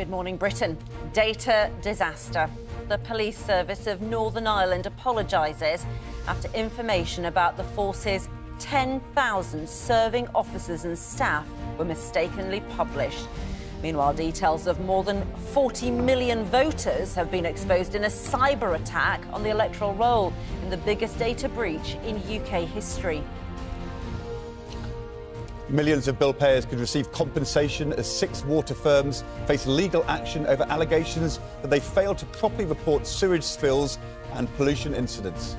Good morning, Britain. Data disaster. The police service of Northern Ireland apologises after information about the force's 10,000 serving officers and staff were mistakenly published. Meanwhile, details of more than 40 million voters have been exposed in a cyber attack on the electoral roll in the biggest data breach in UK history. Millions of bill payers could receive compensation as 6 water firms face legal action over allegations that they failed to properly report sewage spills and pollution incidents.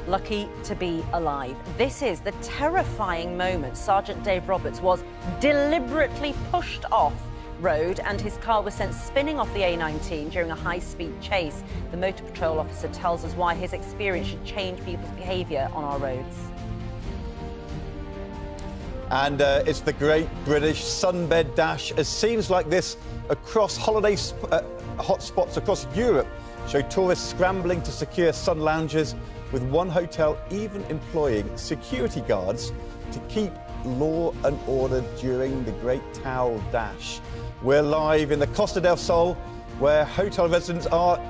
Lucky to be alive. This is the terrifying moment Sergeant Dave Roberts was deliberately pushed off road and his car was sent spinning off the A19 during a high-speed chase. The motor patrol officer tells us why his experience should change people's behaviour on our roads. And it's the Great British Sunbed Dash, as scenes like this across holiday hotspots across Europe show tourists scrambling to secure sun lounges, with one hotel even employing security guards to keep law and order during the Great Towel Dash. We're live in the Costa del Sol, where hotel residents are,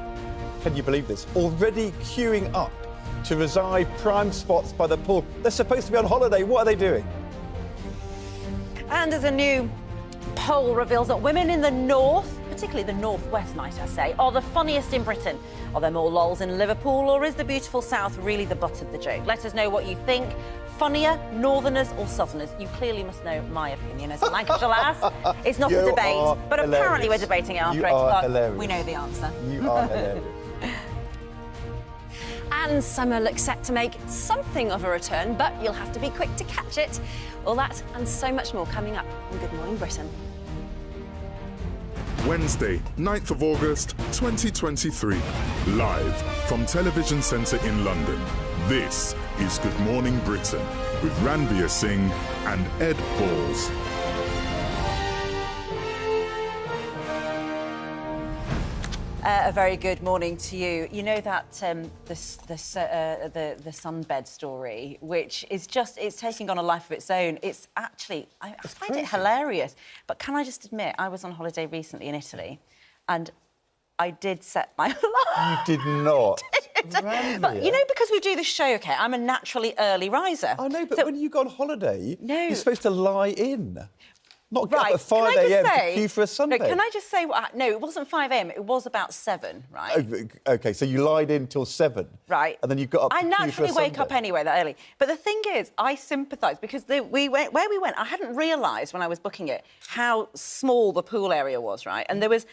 can you believe this, already queuing up to reserve prime spots by the pool. They're supposed to be on holiday. What are they doing? And as a new poll reveals that women in the north, particularly the northwest, might I say, are the funniest in Britain. Are there more lols in Liverpool, or is the beautiful south really the butt of the joke? Let us know what you think. Funnier, northerners or southerners? You clearly must know my opinion as a Lancashire lass. It's not a debate, but apparently we're debating it after 8 o'clock. We know the answer. You are hilarious. And summer looks set to make something of a return, but you'll have to be quick to catch it. All that and so much more coming up on Good Morning Britain. Wednesday, 9th of August, 2023. Live from Television Centre in London. This is Good Morning Britain with Ranvir Singh and Ed Balls. A very good morning to you. You know that the sunbed story, which is just—it's taking on a life of its own. It's actually, I find it hilarious. But can I just admit, I was on holiday recently in Italy, and I did set my alarm. You did not. But you know, because we do this show, OK, I'm a naturally early riser. I know, but so, when you go on holiday, you're supposed to lie in. Not get up at 5 a.m. to queue for a sunbed. Can I just say, no, it wasn't 5 a.m, it was about 7, right? Oh, OK, so you lied in till 7. Right. And then you got up to queue for a sunbed. I naturally wake up anyway that early. But the thing is, I sympathise, because where we went, I hadn't realised when I was booking it how small the pool area was, right? And there was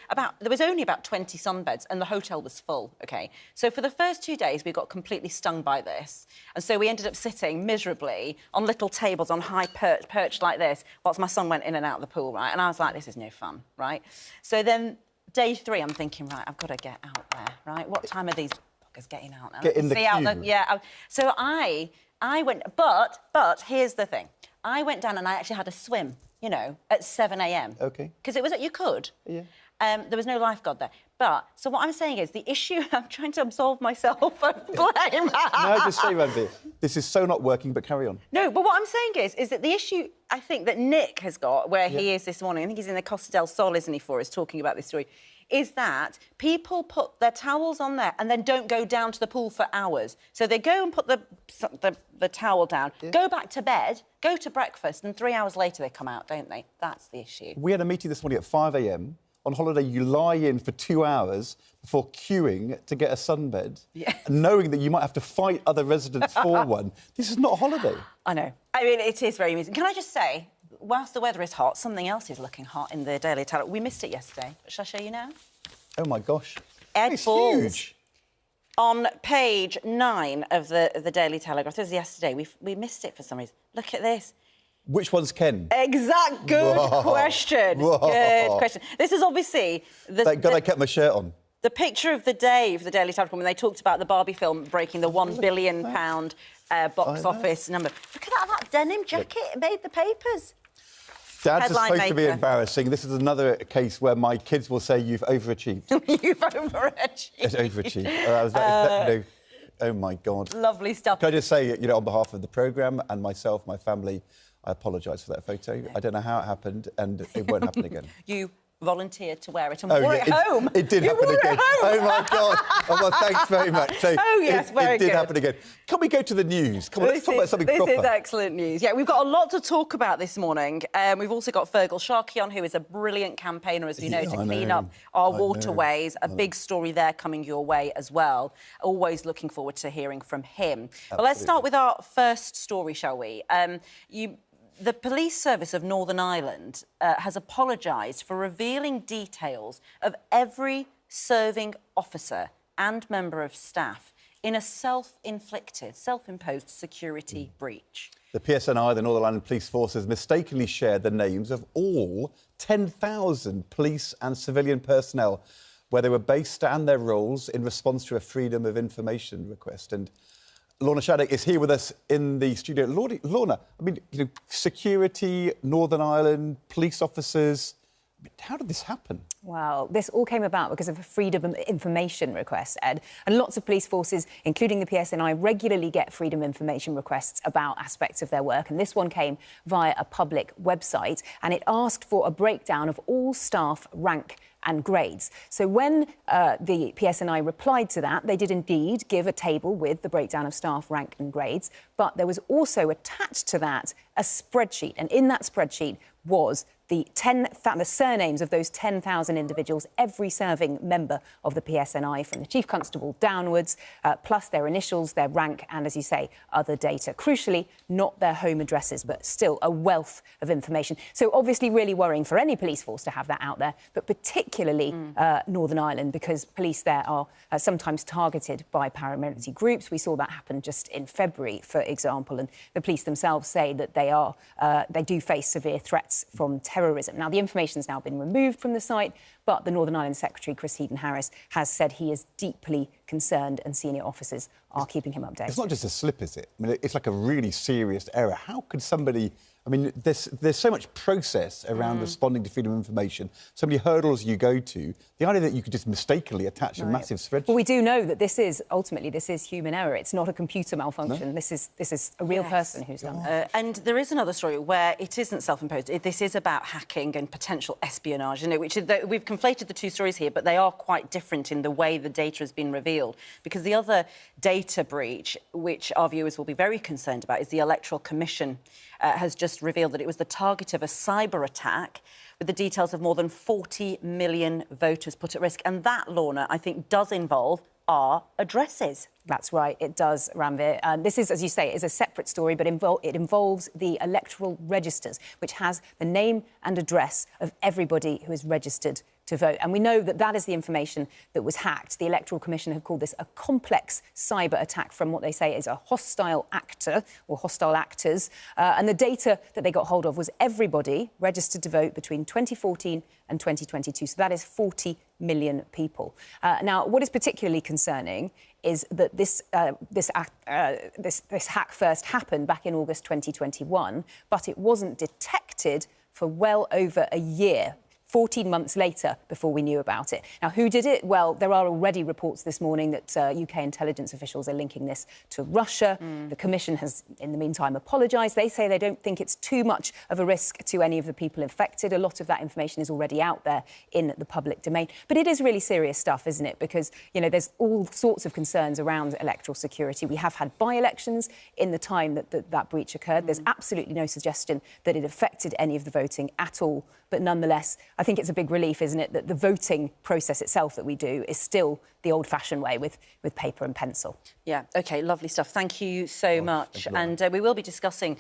only about 20 sunbeds and the hotel was full, OK? So for the first 2 days, we got completely stung by this. And so we ended up sitting miserably on little tables on high perched like this, whilst my son went in and out of the pool, right? And I was like, this is no fun, right? So then day 3, I'm thinking, right, I've got to get out there, right? What time are these fuckers getting out now? Get in the queue. Yeah. So I went, but here's the thing. I went down and I actually had a swim, you know, at 7 a.m. OK. Because it was, you could. Yeah. There was no lifeguard there. But, so what I'm saying is, the issue, I'm trying to absolve myself of blame. No, just say, Ranvir, this is so not working, but carry on. No, but what I'm saying is that the issue, I think, that Nick has got, where he is this morning, I think he's in the Costa del Sol, isn't he, for us, talking about this story, is that people put their towels on there and then don't go down to the pool for hours. So they go and put the towel down, go back to bed, go to breakfast, and 3 hours later they come out, don't they? That's the issue. We had a meeting this morning at 5 a.m. On holiday, you lie in for 2 hours before queuing to get a sunbed, knowing that you might have to fight other residents for one. This is not a holiday. I know. I mean, it is very amusing. Can I just say, whilst the weather is hot, something else is looking hot in the Daily Telegraph. We missed it yesterday. Shall I show you now? Oh, my gosh. Ed Balls. Huge. On page 9 of the Daily Telegraph, this was yesterday, we missed it for some reason. Look at this. Which one's Ken? Good question. Good question. This is obviously... Thank God I kept my shirt on. The picture of the day for the Daily Telegraph when they talked about the Barbie film breaking the £1 billion box office number. Look at that denim jacket. It made the papers. Dad's supposed to be embarrassing. This is another case where my kids will say you've overachieved. You've overachieved. It's overachieved. Oh, my God. Lovely stuff. Can I just say, you know, on behalf of the programme and myself, my family, I apologise for that photo. I don't know how it happened, and it won't happen again. You volunteered to wear it and wore it home. It did happen again. Oh, my God. Oh, well, thanks very much. So yes, very good. It did good. happen again. Can we go to the news? Come on, let's talk about something proper. This is excellent news. Yeah, we've got a lot to talk about this morning. We've also got Fergal Sharkey on, who is a brilliant campaigner, as we know, to clean up our waterways. A big story there coming your way as well. Always looking forward to hearing from him. Absolutely. But let's start with our first story, shall we? The police service of Northern Ireland has apologised for revealing details of every serving officer and member of staff in a self-imposed security breach. The PSNI, the Northern Ireland Police Force, has mistakenly shared the names of all 10,000 police and civilian personnel where they were based and their roles in response to a Freedom of Information request. And Lorna Shattuck is here with us in the studio. Lorna, I mean, security, Northern Ireland, police officers, how did this happen? Well, this all came about because of a Freedom of Information request, Ed. And lots of police forces, including the PSNI, regularly get Freedom of Information requests about aspects of their work. And this one came via a public website, and it asked for a breakdown of all staff rank and grades. So when the PSNI replied to that, they did indeed give a table with the breakdown of staff rank and grades, but there was also attached to that a spreadsheet, and in that spreadsheet was the surnames of those 10,000 individuals, every serving member of the PSNI, from the Chief Constable downwards, plus their initials, their rank, and, as you say, other data. Crucially, not their home addresses, but still a wealth of information. So obviously really worrying for any police force to have that out there, but particularly Northern Ireland, because police there are sometimes targeted by paramilitary groups. We saw that happen just in February, for example, and the police themselves say that they do face severe threats from terrorism. Now, the information's now been removed from the site, but the Northern Ireland Secretary, Chris Heaton-Harris, has said he is deeply concerned and senior officers are keeping him updated. It's not just a slip, is it? I mean, it's like a really serious error. How could somebody... I mean, there's so much process around responding to freedom of information, so many hurdles you go to. The idea that you could just mistakenly attach a massive spreadsheet... Well, we do know that this is human error. It's not a computer malfunction. No? This is a real person who's done it. And there is another story where it isn't self-imposed. This is about hacking and potential espionage, which is we've conflated the two stories here, but they are quite different in the way the data has been revealed. Because the other data breach, which our viewers will be very concerned about, is the Electoral Commission has just revealed that it was the target of a cyber attack with the details of more than 40 million voters put at risk. And that, Lorna, I think does involve our addresses. That's right, it does, Ranvir. This is, as you say, is a separate story, but it involves the electoral registers, which has the name and address of everybody who is registered to vote. And we know that that is the information that was hacked. The Electoral Commission have called this a complex cyber attack from what they say is a hostile actor or hostile actors. And the data that they got hold of was everybody registered to vote between 2014 and 2022. So that is 40 million people. Now, what is particularly concerning is that this hack first happened back in August 2021, but it wasn't detected for well over a year. 14 months later before we knew about it. Now, who did it? Well, there are already reports this morning that UK intelligence officials are linking this to Russia. The Commission has, in the meantime, apologised. They say they don't think it's too much of a risk to any of the people infected. A lot of that information is already out there in the public domain. But it is really serious stuff, isn't it? Because, there's all sorts of concerns around electoral security. We have had by-elections in the time that breach occurred. There's absolutely no suggestion that it affected any of the voting at all. But nonetheless, I think it's a big relief, isn't it, that the voting process itself that we do is still the old-fashioned way with paper and pencil. Yeah, OK, lovely stuff. Thank you so much. And we will be discussing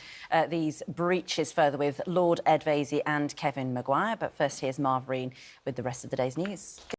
these breaches further with Lord Ed Vaizey and Kevin Maguire. But first, here's Marverine with the rest of the day's news.